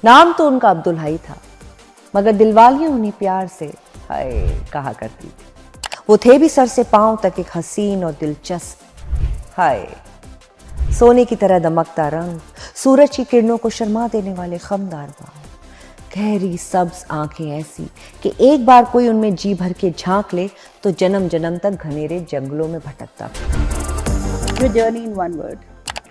नाम तो उनका अब्दुल हई था, मगर दिलवालियां उन्हें प्यार से हाय कहा करती थी। वो थे भी सर से पांव तक एक हसीन और दिलचस्प हाय, सोने की तरह दमकता रंग, सूरज की किरणों को शर्मा देने वाले खमदार बाल, गहरी सब्ज आंखें ऐसी कि एक बार कोई उनमें जी भर के झांक ले तो जन्म जन्म तक घनेरे जंगलों में भटकता। Your journey in one word.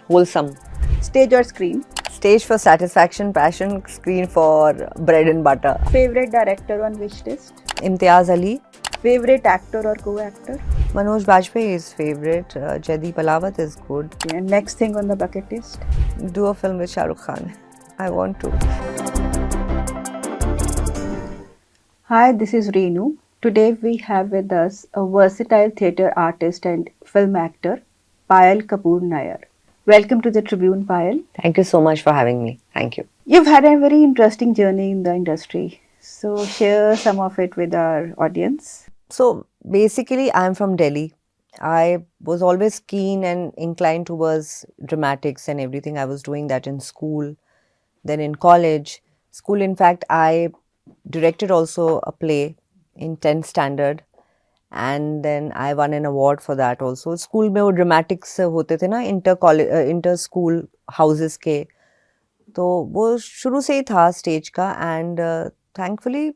Wholesome. Stage or screen? Stage for satisfaction, passion, screen for bread and butter. Favorite director on wish list? Imtiaz Ali. Favorite actor or co-actor? Manoj Bajpayee is favorite. Jaideep Alawat is good. And next thing on the bucket list? Do a film with Shah Rukh Khan. I want to. Hi, this is Reenu. Today we have with us a versatile theatre artist and film actor, Payal Kapoor Nair. Welcome to the Tribune, Payal. Thank you so much for having me. Thank you. You've had a very interesting journey in the industry. So share some of it with our audience. So basically, I'm from Delhi. I was always keen and inclined towards dramatics and everything. I was doing that in school, then in college. School, in fact, I directed also a play in 10th standard. And then I won an award for that also. School में वो dramatics होते थे ना inter school houses के, तो वो शुरू से ही था stage का. And thankfully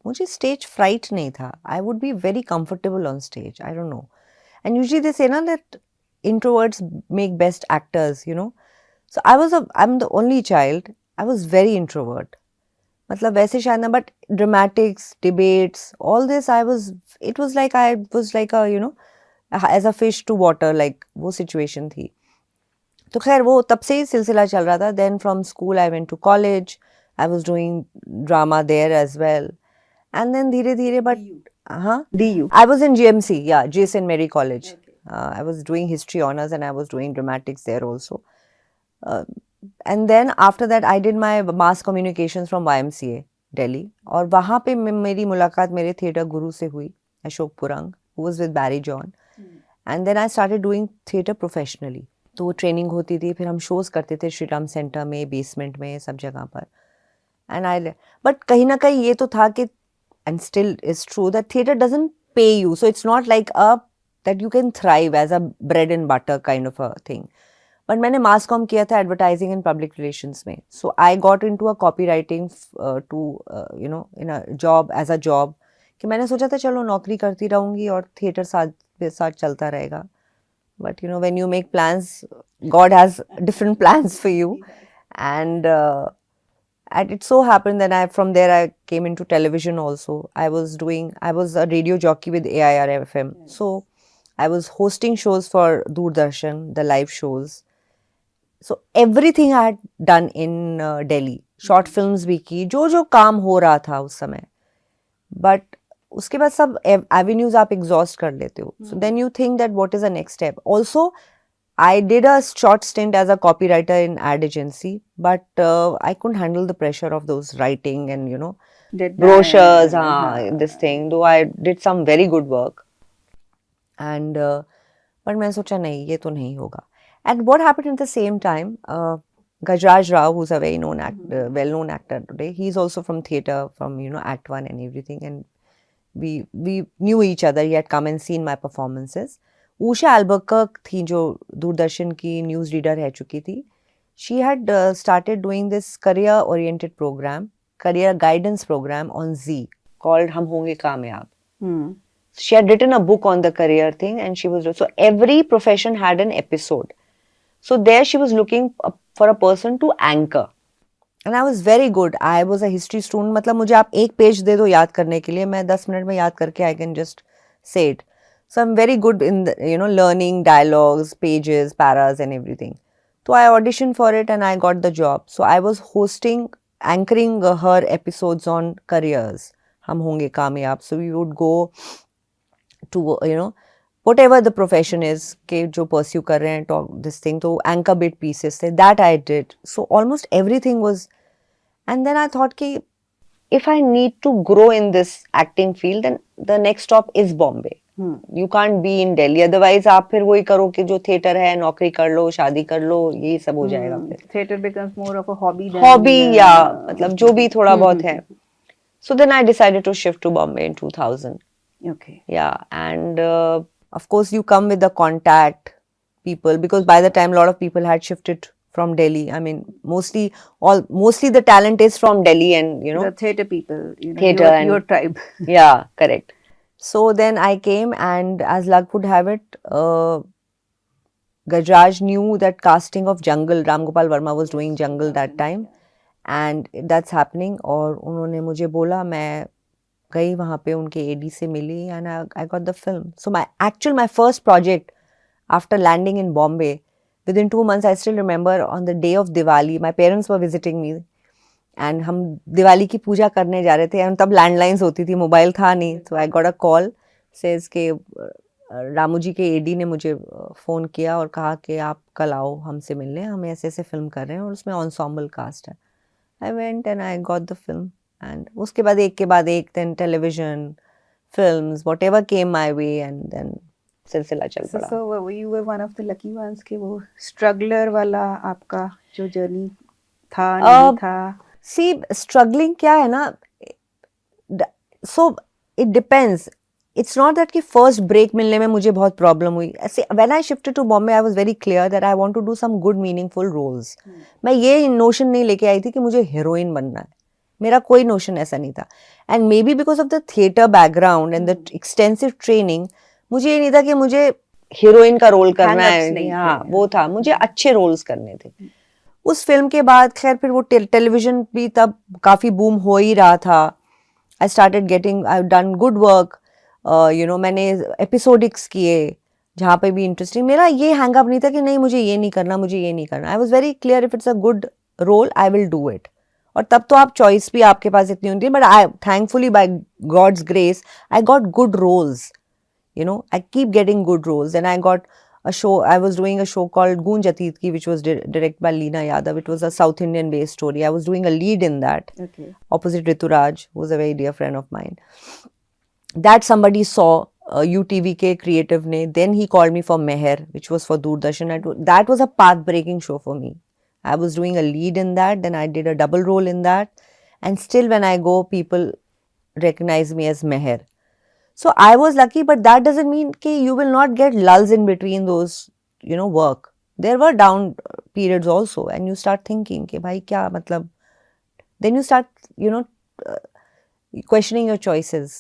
मुझे stage fright नहीं था. I would be very comfortable on stage. I don't know. And usually they say ना that introverts make best actors, you know. So I'm the only child. I was very introvert. मतलब वैसे शायद ना, but dramatics, debates, all this it was like I was like a, you know, as a fish to water, like वो situation थी. तो खैर वो तब से ही सिलसिला चल रहा था. Then from school I went to college. I was doing drama there as well. And then धीरे धीरे, but हाँ, DU. I was in GMC, yeah, Jason Mary College. I was doing history honors and I was doing dramatics there also. And then after that I did my mass communications from YMCA Delhi. और वहाँ पे मेरी मुलाकात मेरे theatre गुरु से हुई, Ashok पुरंग, who was with Barry John. And then I started doing theatre professionally. तो वो ट्रेनिंग होती थी, फिर हम शोज करते थे श्री राम सेंटर में, बेसमेंट में, सब जगह पर. एंड आई बट कहीं ना कहीं ये तो था कि, and still is true, that theatre doesn't pay you, so it's not like a that you can thrive as a bread and butter kind of a thing. But मैंने mass com किया था एडवर्टाइजिंग एंड पब्लिक रिलेशंस में. So I got into a copywriting to you know in a job, as a job, कि मैंने सोचा था चलो नौकरी करती रहूँगी और थिएटर साथ चलता रहेगा. But you know, when you make plans, God has different plans for you. And it so happened that from there I came into television also. I was a radio jockey with AIR FM. Yes. So I was hosting shows for Doordarshan, the live shows. So everything I had done in Delhi. Short films भी की, जो काम हो रहा था उस समय. But उसके बाद सब avenues आप exhaust कर लेते हो. So then you think that what is the next step. Also, I did a short stint as a copywriter in ad agency, but I couldn't handle the pressure of those writing and, you know, brochures, this thing. Though I did some very good work. And but मैंने सोचा नहीं, ये तो नहीं होगा. And what happened at the same time, Gajraj Rao, who's a very known actor, well-known actor today, he's also from theatre, from, you know, Act 1 and everything. And we knew each other. He had come and seen my performances. Usha Albuquerque थी जो दूरदर्शन की news reader रह चुकी थी. She had started doing this career oriented program, career guidance program on Z called हम होंगे कामयाब. She had written a book on the career thing, and she was, so every profession had an episode. So there she was looking for a person to anchor. And I was very good. I was a history student. मतलब मुझे आप एक page दे दो याद करने के लिए, मैं 10 मिनट में याद करके I can just say it. So I'm very good in the, you know, learning dialogues, pages, paras and everything. So I auditioned for it and I got the job. So I was anchoring her episodes on careers. हम होंगे कामयाब. So we would go to, you know, whatever the profession is के जो pursue कर रहे हैं, talk this thing, तो anchor bit pieces थे, that I did. So almost everything was. And then I thought कि if I need to grow in this acting field, then the next stop is Bombay. You can't be in Delhi. Otherwise आप फिर वही करो कि जो theatre है, नौकरी कर लो, शादी कर लो, ये सब हो जाएगा फिर. Theater becomes more of a hobby than Hobby या मतलब जो भी थोड़ा बहुत है. हम्म. So then I decided to shift to Bombay in 2000. Okay. Yeah, and of course you come with the contact people, because by the time a lot of people had shifted from Delhi. I mean, mostly the talent is from Delhi, and The theater people, theater your, and your tribe. yeah, correct. So then I came, and as luck would have it, Gajraj knew that casting of Jungle, Ram Gopal Verma was doing Jungle that time, and that's happening. और उन्होंने मुझे बोला, मैं गई वहाँ पे उनके AD से मिली, and I got the film. So my first project after landing in Bombay, within 2 months, I still remember on the day of Diwali, my parents were visiting me, and हम दिवाली की पूजा करने जा रहे थे, and तब landlines होती थी, mobile था नहीं. So I got a call, says के रामू जी के AD ने मुझे फ़ोन किया और कहा कि आप कल आओ हमसे मिलने, हम ऐसे ऐसे फिल्म कर रहे हैं और उसमें ensemble कास्ट है. I went and I got the film, and उसके बाद एक then television, films, whatever came my way, and then सिलसिला चल पड़ा. So you were one of the lucky ones कि वो struggler वाला आपका जो journey था नहीं था. See, struggling क्या है ना, so it depends. It's not that कि first break मिलने में मुझे बहुत problem हुई. ऐसे when I shifted to Bombay, I was very clear that I want to do some good meaningful roles. मैं ये notion नहीं लेके आई थी कि मुझे heroine बनना है. मेरा कोई notion ऐसा नहीं था. And maybe because of the theatre background and the extensive training, मुझे ये नहीं था कि मुझे heroine का role करना है. हाँ, वो था. मुझे अच्छे roles करने थे. उस फिल्म के बाद खैर फिर वो टेलीविजन भी तब काफ़ी बूम हो ही रहा था. I started getting, I done good work, मैंने एपिसोडिक्स किए जहाँ पे भी इंटरेस्टिंग. मेरा ये हैंग अप नहीं था कि नहीं मुझे ये नहीं करना, मुझे ये नहीं करना. I was very clear, if it's a good role I will do it. और तब तो आप चॉइस भी आपके पास इतनी होती है, but I thankfully by God's grace I got good roles. I keep getting good roles. And I got a show, I was doing a show called Goonj Ateet Ki, which was directed by Leena Yadav. It was a South Indian based story. I was doing a lead in that, opposite Rituraj, who was a very dear friend of mine. That somebody saw, UTV ke creative ne, then he called me for Meher, which was for Doordarshan. That was a path breaking show for me. I was doing a lead in that, then I did a double role in that, and still when I go, people recognize me as Meher. So I was lucky, but that doesn't mean that you will not get lulls in between those, work. There were down periods also, and you start thinking, कि भाई क्या मतलब, then you start, questioning your choices.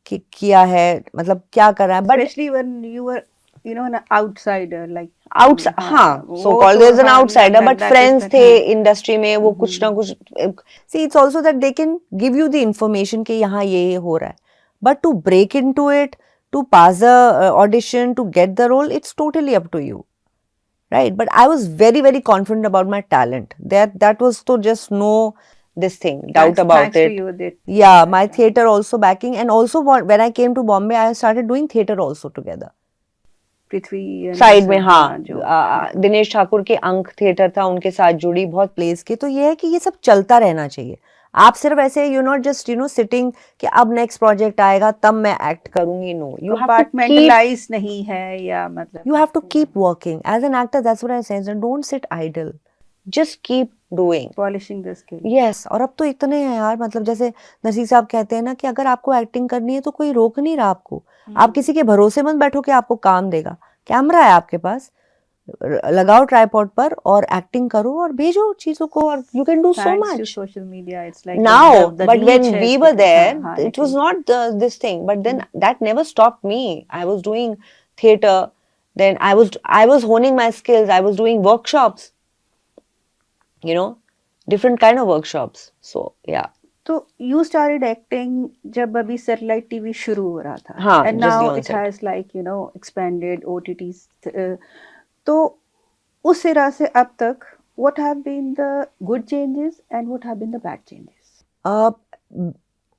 कि किया है, मतलब क्या कर रहा है. But especially when you were, an outsider, like outside, हाँ, so called there's an outsider, but friends थे industry में, वो कुछ ना कुछ. See, it's also that they can give you the information कि यहाँ ये हो रहा है. But to break into it, to pass the audition, to get the role, it's totally up to you, right? But I was very, very confident about my talent. That was to just no this thing, doubt about thanks it. To you, that. Yeah, my theatre also backing, and also when I came to Bombay, I started doing theatre also together. Prithvi side में, हाँ, दिनेश ठाकुर के अंक theatre था, उनके साथ जुड़ी बहुत place के. तो ये है कि ये सब चलता रहना चाहिए. आप सिर्फ ऐसे यू नॉट जस्ट सिटिंग कि अब नेक्स्ट प्रोजेक्ट आएगा तब मैं एक्ट करूंगी. नो, यू कंपार्टमेंटलाइज नहीं है, या मतलब you have to keep working as an actor. That's what I say, don't sit idle, just keep doing, polishing the skill. Yes. और अब तो इतने हैं यार, मतलब जैसे नरसिंह साहब कहते हैं ना कि अगर आपको एक्टिंग करनी है तो कोई रोक नहीं रहा आपको. आप किसी के भरोसे मत बैठो कि आपको काम देगा. कैमरा है आपके पास, लगाओ ट्राइपॉड पर और एक्टिंग करो और भेजो चीजों को, और you can do so much. Social media, it's like now, but when we were there, it was not this thing. But then that never stopped me. I was doing theatre. Then I was honing my skills. I was doing workshops. Different kind of workshops. So yeah. तो you started acting जब अभी satellite TV शुरू हो रहा था. हाँ, and now it has like expanded OTTs. तो उस एरा से अब तक, what have been the good changes and what have been the bad changes?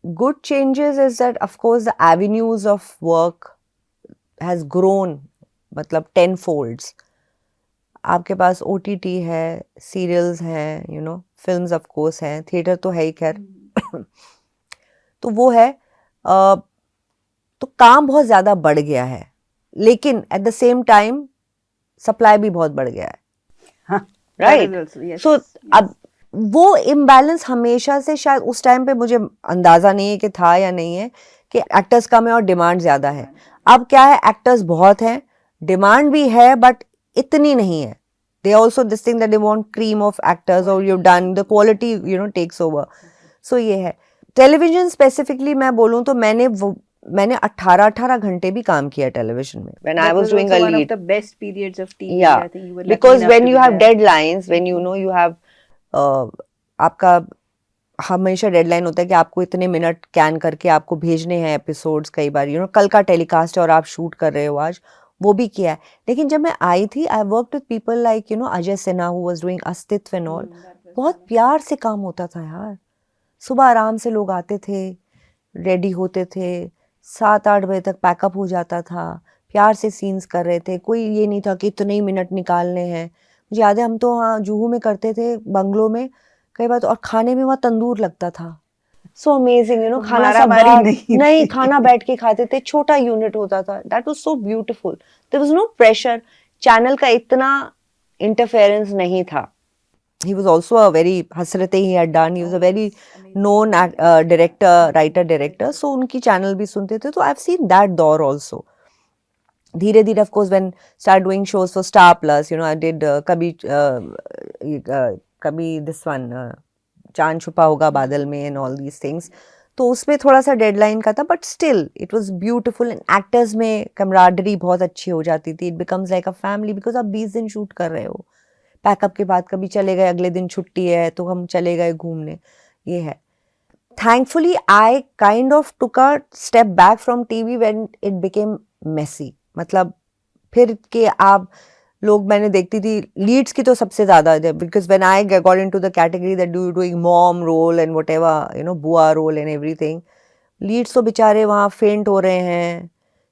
Good changes is that of course the avenues of work has grown, मतलब 10-folds. आपके पास OTT है, serials हैं, films of course हैं, theatre तो है ही खैर. तो वो है. तो काम बहुत ज़्यादा बढ़ गया है, लेकिन at the same time supply भी बहुत बढ़ गया है, हाँ, right? that is also, yes, so yes. अब वो इम्बैलेंस हमेशा से, शायद उस टाइम पे मुझे अंदाजा नहीं है कि था या नहीं है, कि एक्टर्स कम है और डिमांड ज़्यादा है। अब क्या है, एक्टर्स बहुत हैं, डिमांड भी है, बट इतनी नहीं है। They also this thing that they want cream of actors, or you've done the quality, you know, takes over. So ये है। टेलीविजन स्पेसिफिकली मैं बोलूँ तो मैंने 18 घंटे भी काम किया टेलीविजन में, when I That was was doing also a one of lead. the best periods of TV. Yeah, I think you were lucky because enough when to you be have there. deadlines, when you know you have आपका हमेशा deadline होता है कि आपको इतने minute can करके आपको भेजने हैं एपिसोड्स, कई बार यू नो कल का टेलीकास्ट है और आप शूट कर रहे हो आज, वो भी किया है। लेकिन जब मैं आई थी, I work with people like you know Ajay Sinha who was doing अस्तित्व एंड ऑल। बहुत प्यार से काम होता था यार। सुबह आराम से लोग आते थे, रेडी होते थे, 7-8 बजे तक पैकअप हो जाता था, प्यार से सीन्स कर रहे थे, कोई ये नहीं था कि इतने ही मिनट निकालने हैं। मुझे याद है हम तो वहाँ जुहू में करते थे, बंगलों में कई बार, तो और खाने में वहाँ तंदूर लगता था। सो अमेजिंग, यू नो, खाना सब मारामारी बाहर नहीं नहीं, थी। खाना बैठ के खाते थे, छोटा यूनिट होता था, that was so beautiful. There was no pressure, channel का इतना इंटरफेरेंस नहीं था। He was also a very हसरतें he had done, he was a very known director, writer director, so उनकी चैनल भी सुनते थे, तो I've seen that दौर also. धीरे धीरे of course when started doing shows for Star Plus, you know, I did कभी this one चांद छुपा होगा बादल में and all these things. तो उसमें थोड़ा सा डेडलाइन का था, but still it was beautiful, and actors में कमराडरी बहुत अच्छी हो जाती थी। It becomes like a family, because आप 20 दिन शूट कर रहे हो, पैकअप के बाद कभी चले गए, अगले दिन छुट्टी है तो हम चले गए घूमने, ये है। Thankfully I kind of took a step back from TV when it became messy. मतलब फिर के आप लोग, मैंने देखती थी लीड्स की तो सबसे ज्यादा, because when I got into the category that do doing mom role and whatever, you know, बुआ रोल एंड एवरीथिंग, लीड्स तो बेचारे वहाँ फेंट हो रहे हैं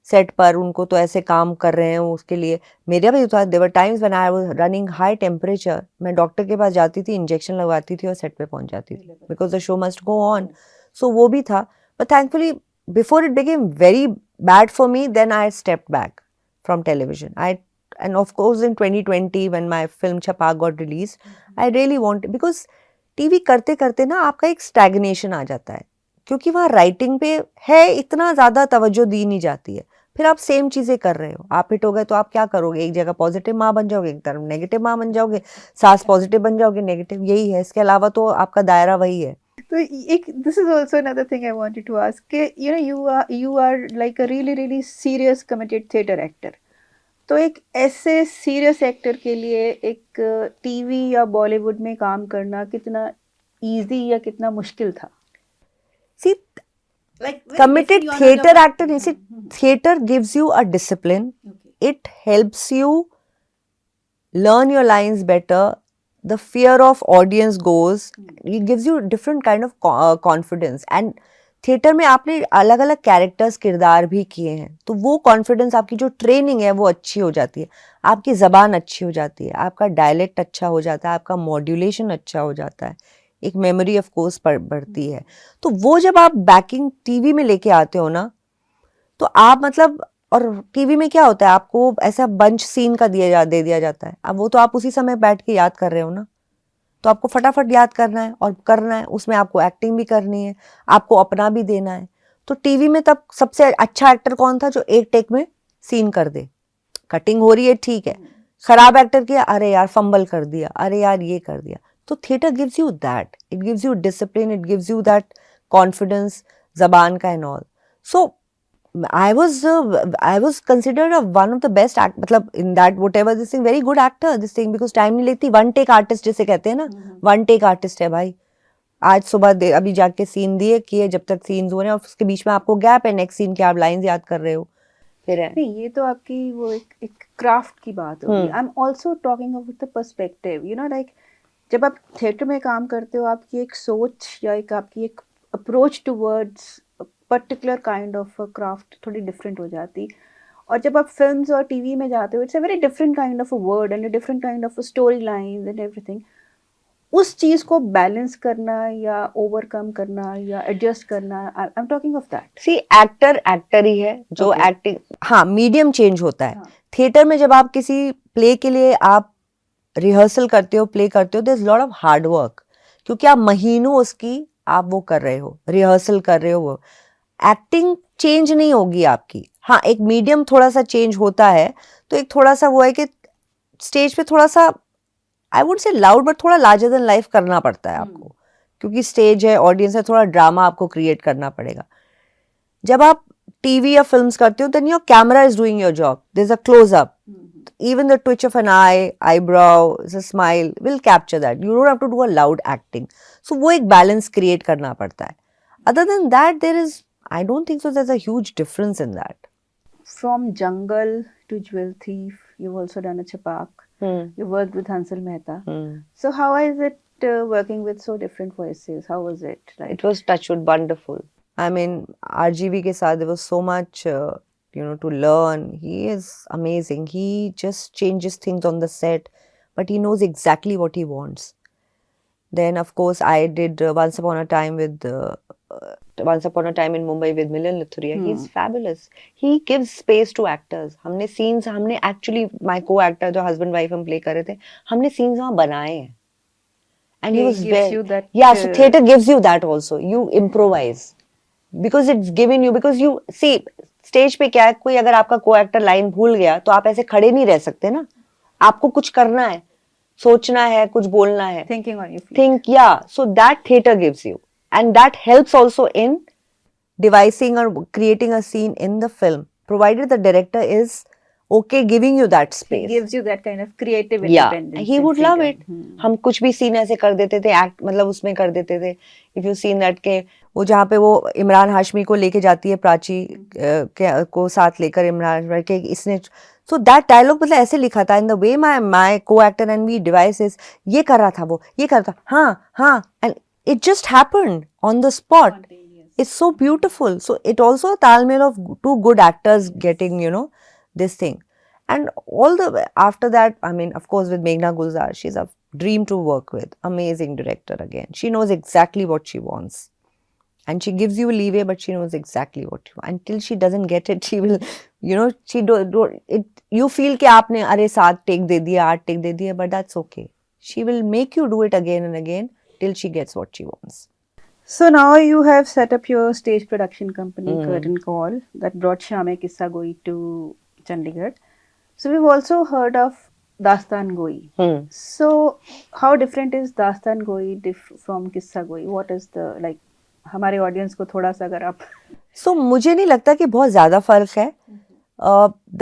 सेट पर, उनको तो ऐसे काम कर रहे हैं उसके लिए। मेरा भी था, there were times when I was running high temperature, मैं डॉक्टर के पास जाती थी, इंजेक्शन लगवाती थी और सेट पे पहुंच जाती थी, because the show must go on. So वो भी था, but thankfully before it became very bad for me, then I stepped back from television. And of course in 2020 when my film Chhapak got released, I really wanted, because TV करते करते ना आपका एक stagnation आ जाता है, क्योंकि वहाँ writing पे है इतना ज़्यादा तवज्जो दी नहीं जाती है। फिर आप सेम चीज़ें कर रहे हो, आप हिट हो गए तो आप क्या करोगे, एक जगह पॉजिटिव माँ बन जाओगे, एक तरफ नेगेटिव माँ बन जाओगे, सास पॉजिटिव बन जाओगे, नेगेटिव, यही है, इसके अलावा तो आपका दायरा वही है। तो एक this is also another thing I wanted to ask कि you are like a really really serious committed theatre actor. तो एक ऐसे सीरियस एक्टर के लिए एक टीवी या बॉलीवुड में काम करना कितना इजी या कितना मुश्किल था? See, committed theater actor, you see, theater gives you a discipline. It helps you learn your lines better. The fear of audience goes. It gives you different kind of confidence. And theatre में आपने अलग अलग characters, किरदार भी किए हैं, तो वो कॉन्फिडेंस, आपकी जो ट्रेनिंग है वो अच्छी हो जाती है, आपकी ज़बान अच्छी हो जाती है, आपका डायलेक्ट अच्छा हो जाता है, आपका मॉड्यूलेशन अच्छा हो जाता है, एक मेमोरी ऑफ कोर्स बढ़ती है। तो वो जब आप बैकिंग टीवी में लेके आते हो ना, तो आप मतलब, और टीवी में क्या होता है, आपको ऐसा बंच सीन का दे दिया जाता है, अब वो तो आप उसी समय बैठ के याद कर रहे हो ना, तो आपको फटाफट याद करना है और करना है, उसमें आपको एक्टिंग भी करनी है, आपको अपना भी देना है। तो टीवी में तब सबसे अच्छा एक्टर कौन था, जो एक टेक में सीन कर दे, कटिंग हो रही है ठीक है, खराब एक्टर किया, अरे यार फंबल कर दिया, अरे यार ये कर दिया। तो theatre gives you that, it gives you discipline, it gives you that confidence, जबान का and all. So I was considered one of the best act, मतलब in that whatever this thing, very good actor this thing, because time नहीं लेती, one take artist जैसे कहते हैं ना, one take artist है भाई। आज सुबह अभी जाके सीन दिए किए, जब तक सीन्स हो रहे हैं और उसके बीच में आपको गैप है नेक्स्ट सीन के, आप लाइंस याद कर रहे हो, फिर है। नहीं, ये तो आपकी वो एक क्राफ्ट की बात होगी। I am also talking about the perspective, you know, like जब आप थिएटर में काम करते हो, आपकी एक सोच या एक आपकी एक approach towards particular kind of craft थोड़ी डिफरेंट हो जाती। और जब आप फिल्म्स और टीवी में जाते हो, it's a very different kind of a word and a different kind of story line and everything. उस चीज को बैलेंस करना या ओवरकम करना या एडजस्ट करना, I am talking of that. See actor actor ही है जो Okay. एक्टिंग, हाँ मीडियम चेंज होता है. हाँ. थिएटर में जब आप किसी प्ले के लिए आप रिहर्सल करते हो, प्ले करते हो, there is lot of hard work, क्योंकि आप महीनों उसकी आप वो कर रहे हो, रिहर्सल कर रहे हो. वो एक्टिंग चेंज नहीं होगी आपकी. हाँ, एक मीडियम थोड़ा सा चेंज होता है, तो एक थोड़ा सा वो है कि स्टेज पे थोड़ा सा I would say loud but थोड़ा लार्जर देन लाइफ करना पड़ता है आपको, क्योंकि स्टेज है, ऑडियंस है, थोड़ा ड्रामा आपको क्रिएट करना पड़ेगा. जब आप टीवी या फिल्म्स करते हो, then your camera is doing your job, there is a close up, even the twitch of an eye, eyebrow, a smile will capture that. You don't have to do a loud acting. So वो एक balance create करना पड़ता है. Other than that, there is, I don't think so there's a huge difference in that. From Jungle to Jewel Thief, you've also done a Chapak. You worked with Hansal Mehta. So how is it working with so different voices? How was it? Like, It was touchwood wonderful. I mean, RGV के साथ there was so much, to learn. He is amazing. He just changes things on the set, but he knows exactly what he wants. Then, of course, I did Once Upon a Time in Mumbai with Milind Luthria. He's fabulous. He gives space to actors. हमने scenes, हमने actually my co-actor जो husband wife हम play कर रहे थे, हमने scenes वहाँ बनाए हैं. And he was gives you that, yeah. So theatre gives you that also. You improvise. Because it's given you, because you see stage पे क्या है, कोई अगर आपका को एक्टर लाइन भूल गया तो आप ऐसे खड़े नहीं रह सकते ना, आपको कुछ करना है, सोचना है, कुछ बोलना है, thinking on your feet. think, yeah. So that theater gives you, and that helps also in devising or creating a scene in the film, provided the director is okay giving you that He space. gives you that kind of creative Yeah, independence. he and would love it. freedom. हम कुछ भी scene ऐसे कर देते थे, act मतलब उसमें कर देते थे. इफ यू सीन दैट के वो जहाँ पे वो इमरान हाशमी को लेके जाती है, प्राची को साथ लेकर इमरान हाशमी के इसने, सो दैट डायलॉग मतलब ऐसे लिखा था इन द वे माय को एक्टर एंड वी डिवाइसेस, ये कर रहा था, वो ये कर रहा था, हाँ हाँ, and it just happened on the spot. Spontaneous. It's so beautiful. So it also a talmel of two good actors getting, this thing. And all the after that, I mean, of course, with Meghna Gulzar, she's a dream to work with. Amazing director again. She knows exactly what she wants. And she gives you leeway, but she knows exactly what you want. Until she doesn't get it, she will, she do it. You feel कि आपने अरे 7 take दे दिया, 8 take दे दिया, but that's okay. She will make you do it again and again till she gets what she wants. So now you have set up your stage production company, Curtain Call, that brought Shyam Kissa Goi to Chandigarh. So we've also heard of Dastan Goi. So how different is Dastan Goi from Kissa Goi? What is the, like, हमारे audience को थोड़ा सा अगर आप मुझे नहीं लगता कि बहुत ज़्यादा फ़र्क है.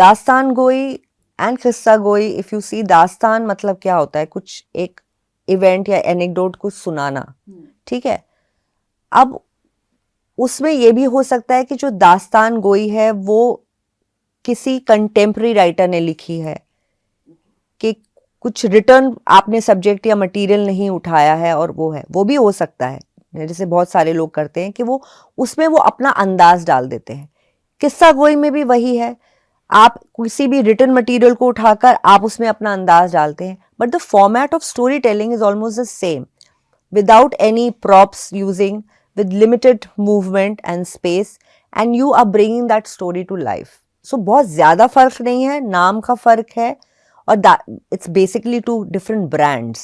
दास्तान गोई एंड किस्सा गोई, इफ़ यू सी, दास्तान मतलब क्या होता है, कुछ एक इवेंट या एनेक्डोट कुछ सुनाना, ठीक है. अब उसमें ये भी हो सकता है कि जो दास्तान गोई है वो किसी कंटेम्प्रेरी राइटर ने लिखी है, कि कुछ रिटर्न आपने सब्जेक्ट या मटेरियल नहीं उठाया है और वो है, वो भी हो सकता है. जैसे बहुत सारे लोग करते हैं कि वो उसमें वो अपना अंदाज डाल देते हैं. किस्सा गोई में भी वही है, आप किसी भी रिटर्न मटेरियल को उठाकर आप उसमें अपना अंदाज डालते हैं, but the format of story telling is almost the same, without any props using, with limited movement and space, and you are bringing that story to life. So बहुत ज़्यादा फर्क नहीं है, नाम का फर्क है, और it's basically two different brands.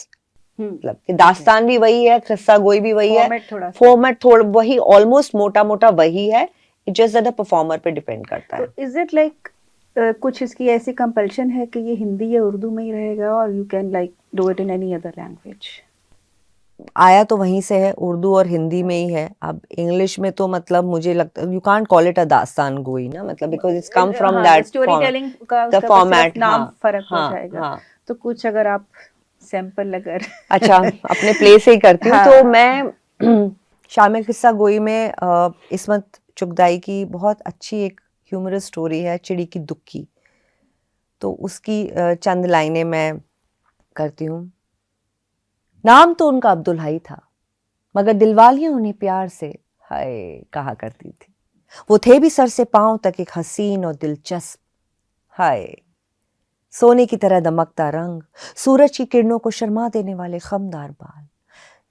मतलब कि दास्तान भी वही है, किस्सा गोई भी वही है, फॉर्मेट थोड़ा वही, ऑलमोस्ट मोटा मोटा वही है, it just that the performer पे डिपेंड करता है. इज इट लाइक कुछ इसकी ऐसी कंपल्शन है कि ये हिंदी या उर्दू में ही रहेगा, और you can like do it in any other language? आया तो वहीं से है, उर्दू और हिंदी में ही है. अब इंग्लिश में तो मतलब मुझे लगता है you can't call it a दास्तान गोई ना, मतलब because it's come from that story telling का द फॉर्मेट, नाम फर्क हो जाएगा. तो कुछ अगर आप सैंपल अगर अच्छा अपने प्ले से ही करती हूँ, तो मैं शाम किस्सा गोई में इस्मत चुगदाई की बहुत अच्छी एक ह्यूमरस स्टोरी है, चिड़ी की दुक्की, तो उसकी चंद लाइनें मैं करती हूँ. नाम तो उनका अब्दुल हाई था, मगर दिलवालियां उन्हें प्यार से हाय कहा करती थी. वो थे भी सर से पांव तक एक हसीन और दिलचस्प, हाय सोने की तरह दमकता रंग, सूरज की किरणों को शर्मा देने वाले खमदार बाल,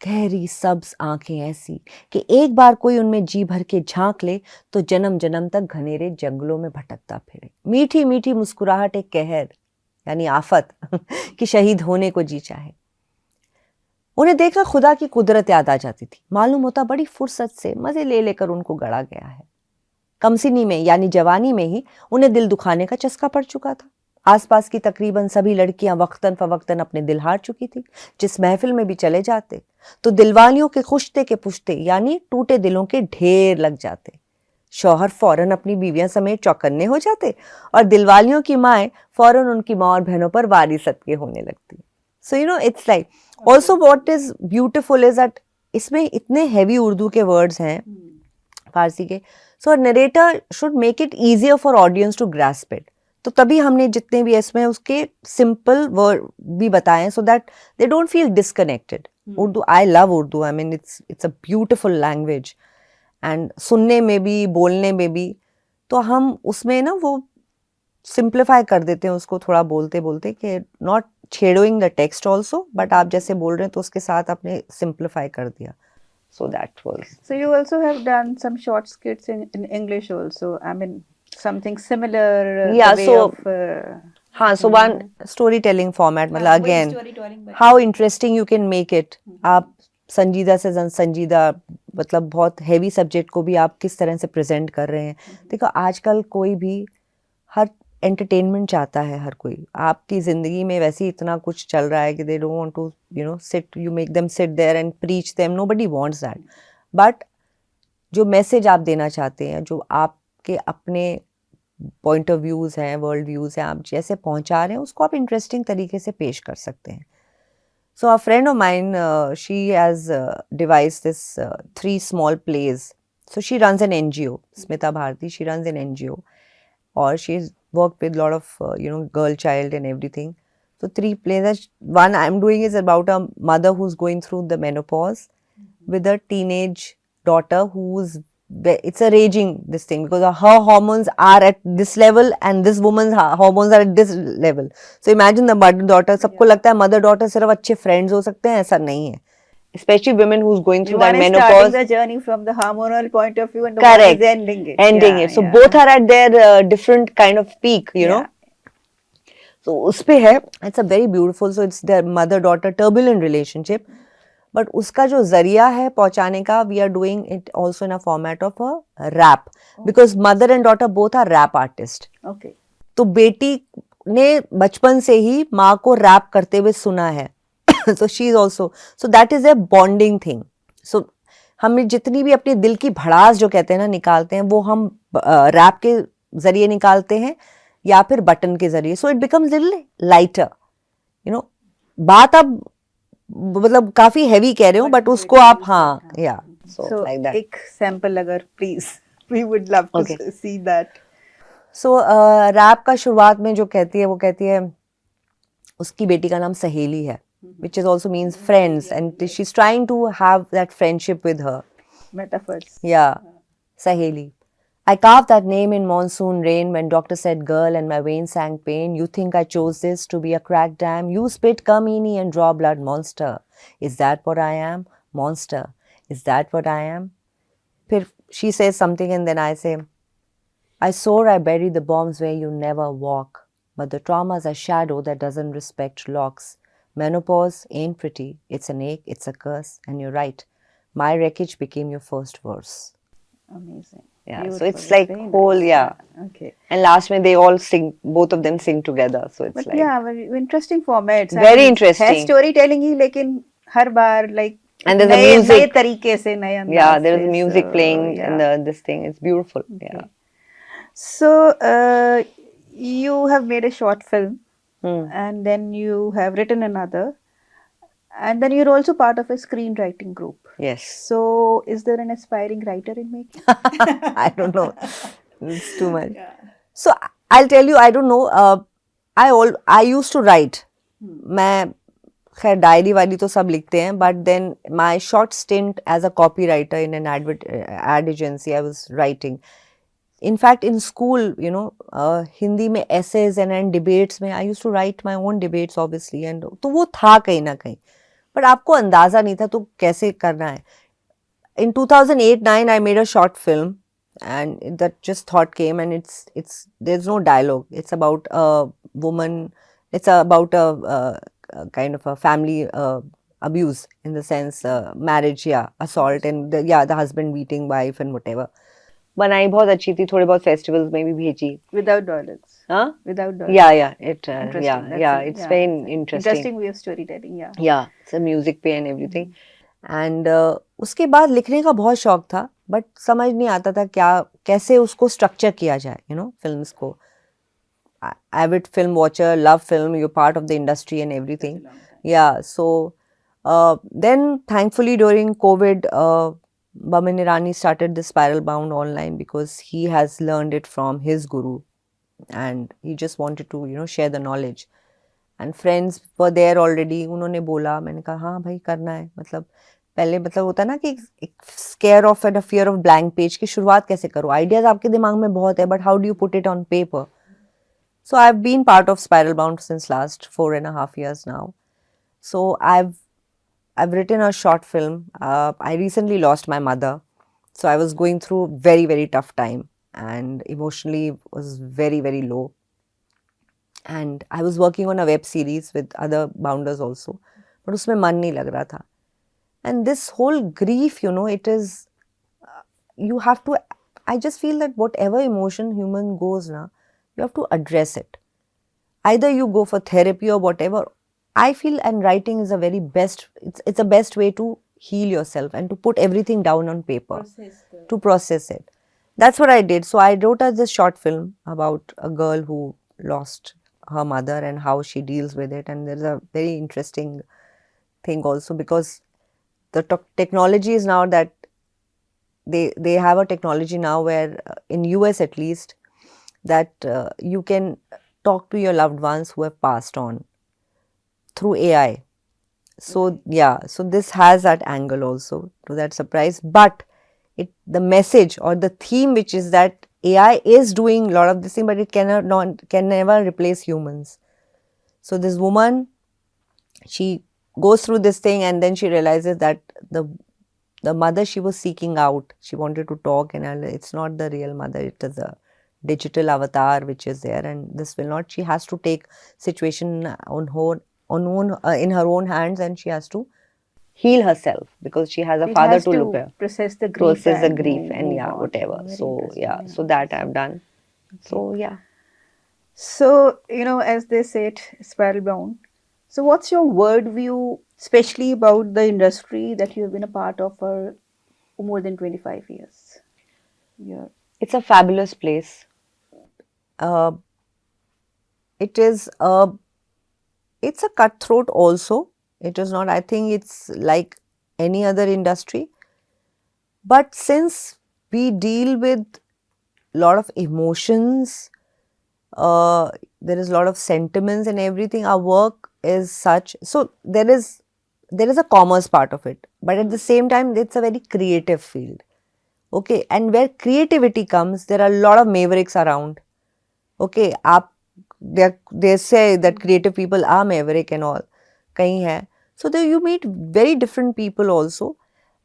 गहरी सब्ज आंखें ऐसी कि एक बार कोई उनमें जी भर के झांक ले तो जन्म जन्म तक घनेरे जंगलों में भटकता फिरे। मीठी मीठी मुस्कुराहट एक कहर यानी आफत कि शहीद होने को जी चाहे। उन्हें देखकर खुदा की कुदरत याद आ जाती थी। मालूम होता बड़ी फुर्सत से मजे ले लेकर उनको गढ़ा गया है। कमसिनी में यानी जवानी में ही उन्हें दिल दुखाने का चस्का पड़ चुका था। आसपास की तकरीबन सभी लड़कियां वक्तन फवक्तन अपने दिल हार चुकी थी। जिस महफिल में भी चले जाते तो दिलवालियों के खुश्ते के पुश्ते यानी टूटे दिलों के ढेर लग जाते। शौहर फौरन अपनी बीवियां समेत चौकन्ने हो जाते और दिलवालियों की माएं फौरन उनकी माँ और बहनों पर वारी सदके होने लगती। So you know it's like also what is beautiful is that इसमें इतने हैवी उर्दू के वर्ड्स हैं फारसी के। So narrator should make it easier for audience to grasp it. तो तभी हमने जितने भी इसमें उसके सिंपल वर्ड भी बताए so that they don't feel disconnected. Urdu I love Urdu, I mean it's a beautiful language and सुनने में भी बोलने में भी। तो हम उसमें ना वो सिंप्लीफाई कर देते हैं उसको थोड़ा बोलते बोलते कि नॉट छेड़ोइंग द टेक्स्ट ऑल्सो बट आप जैसे बोल रहे हैं तो उसके साथ आपने सिंप्लीफाई कर दिया. So that was. So you also have done some short skits in English also. I mean, something similar. Yeah, the way so- of, हाँ, so one storytelling format मतलब again how interesting you can make it. आप संजीदा से संजीदा मतलब बहुत heavy subject को भी आप किस तरह से प्रेजेंट कर रहे हैं. देखो आजकल कोई भी हर एंटरटेनमेंट चाहता है, हर कोई. आपकी ज़िंदगी में वैसे ही इतना कुछ चल रहा है कि they don't want to you know sit, you make them sit there and preach them, nobody wants that. But जो मैसेज आप देना चाहते हैं, जो आपके अपने पॉइंट ऑफ व्यूज़ हैं, वर्ल्ड व्यूज़ हैं, आप जैसे पहुंचा रहे हैं उसको आप इंटरेस्टिंग तरीके से पेश कर सकते हैं. So a friend of mine, she has devised this 3 small plays. So she runs an NGO, Smita Bharti. She runs an NGO, or she's worked with a lot of girl child and everything. So 3 plays. One I'm doing is about a mother who's going through the menopause with a teenage daughter who's it's a raging this thing because her hormones are at this level and this woman's hormones are at this level. So imagine the mother daughter. सबको लगता है mother daughter सिर्फ अच्छे friends हो सकते हैं, ऐसा नहीं है. Especially women who's going through that one is menopause. starting the journey from the hormonal point of view and the Correct. one is ending it. Ending Yeah, it. So yeah. both are at their different kind of peak, you know. So उस पे है. It's a very beautiful. So it's their mother daughter turbulent relationship. But उसका जो जरिया है पहुंचाने का, we are doing it also in a format of a rap because mother and daughter both are rap artist. Okay. तो बेटी ने बचपन से ही माँ को रैप करते हुए सुना है. तो she is also, so that is a bonding thing. So हम जितनी भी अपने दिल की भड़ास जो कहते हैं ना निकालते हैं, वो हम रैप के जरिए निकालते हैं या फिर बटन के जरिए. So it becomes little lighter, you know. बात अब मतलब काफी हैवी कह रहे हो बट उसको आप हाँ या So लाइक दैट. एक sample अगर please, we would love to Okay. see that. So rap का शुरुआत में जो कहती है वो कहती है उसकी बेटी का नाम सहेली है, which is also means friends, and she is trying to have that friendship with her. Metaphors. Yeah, Saheli. I carved that name in monsoon rain when doctor said girl and my veins sang pain. You think I chose this to be a cracked dam? You spit Kamini and draw blood monster. Is that what I am? Monster. Is that what I am? Phir she says something and then I say, I swore I buried the bombs where you never walk. But the trauma's a shadow that doesn't respect locks. Menopause ain't pretty. It's an ache, it's a curse. And you're right. My wreckage became your first verse. Amazing. Yeah, so Beautiful. it's like Very whole, nice. yeah. Okay. And last में they all sing, both of them sing together. So it's But like yeah, very interesting formats. Very है interesting. storytelling ही, लेकिन हर बार like And there's a नए music. तरीके से, नए अंदाज yeah, there is से, music so, playing yeah. in the this thing. It's beautiful. Yeah. So you have made a short film Hmm. and then you have written another, and then you're also part of a screenwriting group. Yes. So is there an aspiring writer in making? I don't know. It's too much. So I'll tell you, I don't know. I used to write. मैं खैर diary वाली तो सब लिखते हैं, but then my short stint as a copywriter in an ad agency, I was writing. In fact, in school, you know, Hindi में essays and debates में I used to write my own debates obviously, and तो वो था कहीं ना कहीं. but आपको अंदाजा नहीं था तो कैसे करना है. In 2008-9 I made a short film, and that just thought came, and it's there's no dialogue. It's about a woman. It's about a kind of a family abuse, in the sense marriage, yeah, assault, and the husband beating wife and whatever. बनाई बहुत अच्छी थी, थोड़े बहुत festivals में भी भेजी. Without dialogues. Huh? Without dialogues. Yeah, Interesting. yeah, That's yeah, it. it's Yeah, very it's a interesting. Interesting way of storytelling. Yeah. Yeah, it's a music पे and everything. And उसके बाद लिखने का बहुत शौक था, बट समझ नहीं आता था क्या कैसे उसको स्ट्रक्चर किया जाए, फिल्म्स को. Avid film watcher, love film, you're part of the industry and everything. Yeah, so then thankfully during COVID, Bamin Irani started the Spiral Bound online because he has learned it from his guru, and he just wanted to share the knowledge. And friends were there already. उन्होंने बोला, मैंने कहा हाँ भाई करना है. मतलब पहले होता है ना कि एक square of and a fear of blank page की शुरुआत कैसे करो. आइडियाज आपके दिमाग में बहुत है, but how do you put it on paper. So I've been part of Spiral Bound since last 4.5 years now. So I've written a short film. I recently lost my mother, so I was going through very, very tough time, and emotionally was very, very low. And I was working on a web series with other bounders also, but उसमें मन नहीं लग रहा था. And this whole grief, it is, you have to, I just feel that whatever emotion human goes now, you have to address it. Either you go for therapy or whatever. I feel, and writing is a very best, it's a best way to heal yourself and to put everything down on paper, to process it. That's what I did. So I wrote this short film about a girl who lost her mother and how she deals with it. And there's a very interesting thing also, because the technology is now that they have a technology now where in US at least, that you can talk to your loved ones who have passed on through AI. So yeah, so this has that angle also, to that surprise. But the message or the theme, which is that AI is doing a lot of this thing, but it can never replace humans. So this woman, she goes through this thing, and then she realizes that the mother she was seeking out, she wanted to talk, and it's not the real mother, it is a digital avatar which is there, and this will not, she has to take situation in her own hands, and she has to heal herself because she has a father to look at, process the grief, and yeah, whatever. So yeah, so that I've done. So yeah. So as they said, Spiral Bound. So what's your word view, especially about the industry that you have been a part of for more than 25 years? Yeah. It's a fabulous place. It is it's a cutthroat also. It is not, I think it's like any other industry. But since we deal with a lot of emotions, there is a lot of sentiments and everything, our work is such, so there is a commerce part of it, but at the same time it's a very creative field. Okay, and where creativity comes, there are a lot of mavericks around. Okay, they say that creative people are maverick and all, kahin hai. So there you meet very different people also.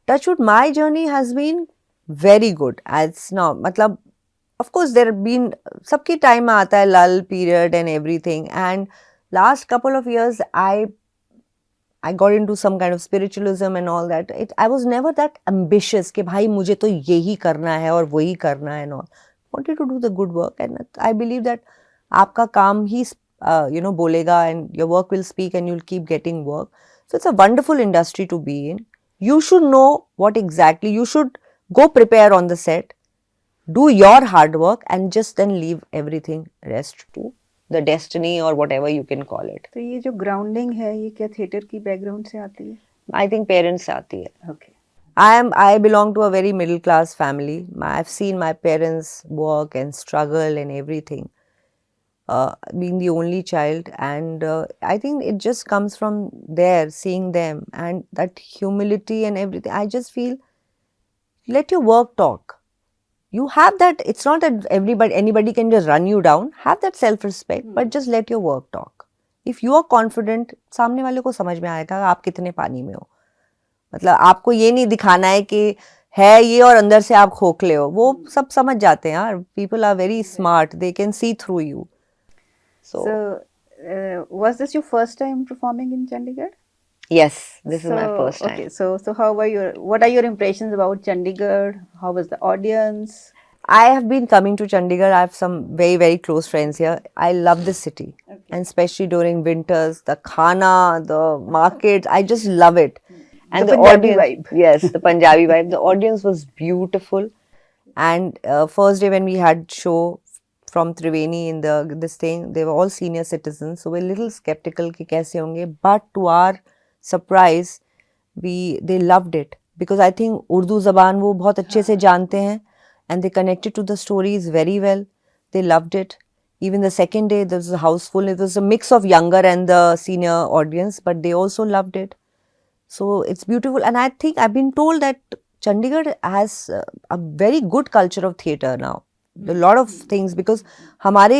Touchwood, my journey has been very good as now. Matlab, of course there have been, sabki time mein aata hai lull period and everything, and last couple of years I got into some kind of spiritualism and all that. I was never that ambitious कि भाई मुझे तो यही करना है और वही करना है and all. Wanted to do the good work, and I believe that आपका काम ही बोलेगा, and your work will speak, and you'll keep getting work. So it's a wonderful industry to be in. You should know what exactly, you should go prepare on the set, do your hard work, and just then leave everything rest to the destiny or whatever you can call it. तो ये जो grounding है, ये क्या theater की background से आती है? I think parents से आती है. Okay. I belong to a very middle class family. I've seen my parents work and struggle and everything. Being the only child, and I think it just comes from there, seeing them, and that humility and everything. I just feel, let your work talk. You have that, it's not that anybody can just run you down. Have that self-respect, but just let your work talk. If you are confident, सामने वाले को समझ में आएगा आप कितने पानी में हो. मतलब आपको ये नहीं दिखाना है कि है ये और अंदर से आप खोखले हो, वो सब समझ जाते हैं यार. People are very smart, they can see through you. So, was this your first time performing in Chandigarh? Yes, this is my first time. Okay, so how were what are your impressions about Chandigarh? How was the audience? I have been coming to Chandigarh. I have some very, very close friends here. I love this city. Okay. And especially during winters, the khana, the markets, I just love it. And The Punjabi audience, vibe. yes, the Punjabi vibe. The audience was beautiful. And first day when we had show from Triveni in this thing, they were all senior citizens, so we're a little skeptical कि कैसे होंगे. But to our surprise, they loved it because I think Urdu ज़बान वो बहुत अच्छे से जानते हैं, and they connected to the stories very well. They loved it. Even the second day, there was a house full. It was a mix of younger and the senior audience, but they also loved it. So it's beautiful, and I think I've been told that Chandigarh has a very good culture of theatre now. A lot of things because हमारे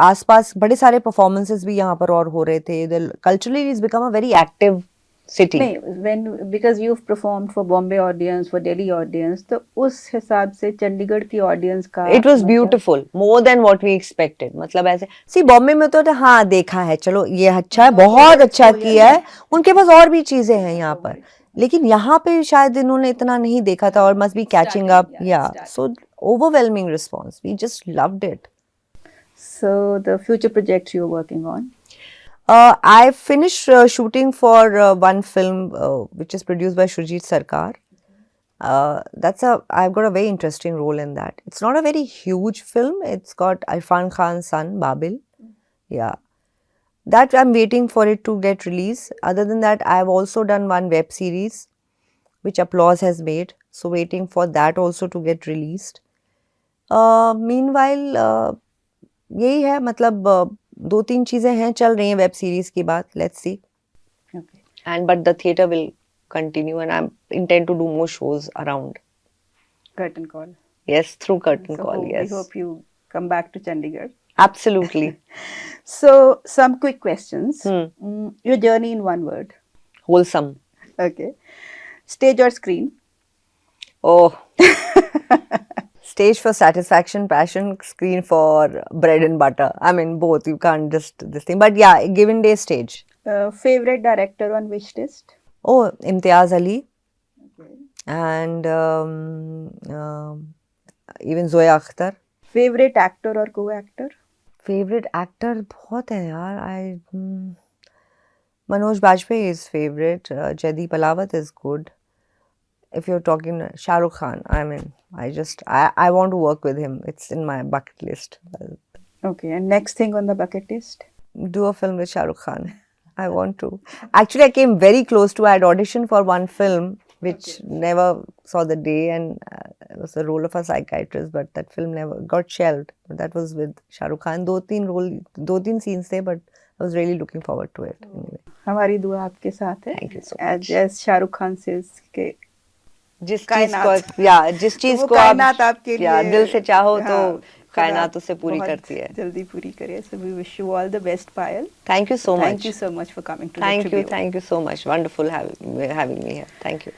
आसपास बड़े सारे performances भी यहाँ पर और हो रहे थे. The culturally it's become a very active city. नहीं, because you've performed for Bombay audience, for Delhi audience, तो उस हिसाब से चंडीगढ़ की audience का It was beautiful, more than what we expected. मतलब ऐसे see बॉम्बे में तो हाँ देखा है, चलो ये अच्छा है, बहुत अच्छा किया है, उनके पास और भी चीजें हैं यहाँ पर, लेकिन यहाँ पे शायद इन्होंने इतना नहीं देखा था और must be catching up. Yeah, so overwhelming response. We just loved it. So the future projects you're working on? I finished shooting for one film which is produced by Shurjit Sarkar. I've got a very interesting role in that. It's not a very huge film. It's got Irfan Khan's son, Babil. Yeah. That I'm waiting for it to get released. Other than that, I've also done one web series which Applause has made. So waiting for that also to get released. Meanwhile, यही है, मतलब दो तीन चीजें हैं चल रही हैं वेब सीरीज की बात. Let's see. Okay. And but the theatre will continue, and I intend to do more shows around. Curtain Call. Yes, through Curtain So Call. Yes, we hope you come back to Chandigarh. absolutely. So some quick questions. Hmm. Your journey in one word. Wholesome. Okay. Stage or screen? Oh. Stage for satisfaction, passion, screen for bread and butter. I mean, both. You can't just this thing. But yeah, given day stage. Favorite director on wish list? Oh, Imtiaz Ali. Okay. And even Zoya Akhtar. Favorite actor or co-actor? Favorite actor बहुत है यार. Manoj Bajpayee is favorite. Jaideep Alawat is good. If you're talking Shah Rukh Khan, I mean, I want to work with him. It's in my bucket list. Okay, and next thing on the bucket list? Do a film with Shah Rukh Khan. I want to. Actually, I came very close to. I had auditioned for one film which never saw the day, and it was the role of a psychiatrist, but that film never got shelved. That was with Shah Rukh Khan. दो तीन scenes थे, but I was really looking forward to it. Anyway. हमारी दुआ आपके साथ है. Thank you so much. As Shahrukh Khan says के जिस चीज कायनात. को या जिस चीज वो को कायनात आप आपके या लिए दिल से चाहो तो हाँ, कायनात उसे पूरी बहुत करती है. जल्दी पूरी करे. So we wish you all the best, Payal. Thank you so much. Thank you so much for coming to the Thank you. tribute. Thank you so much. Wonderful having me here. Thank you.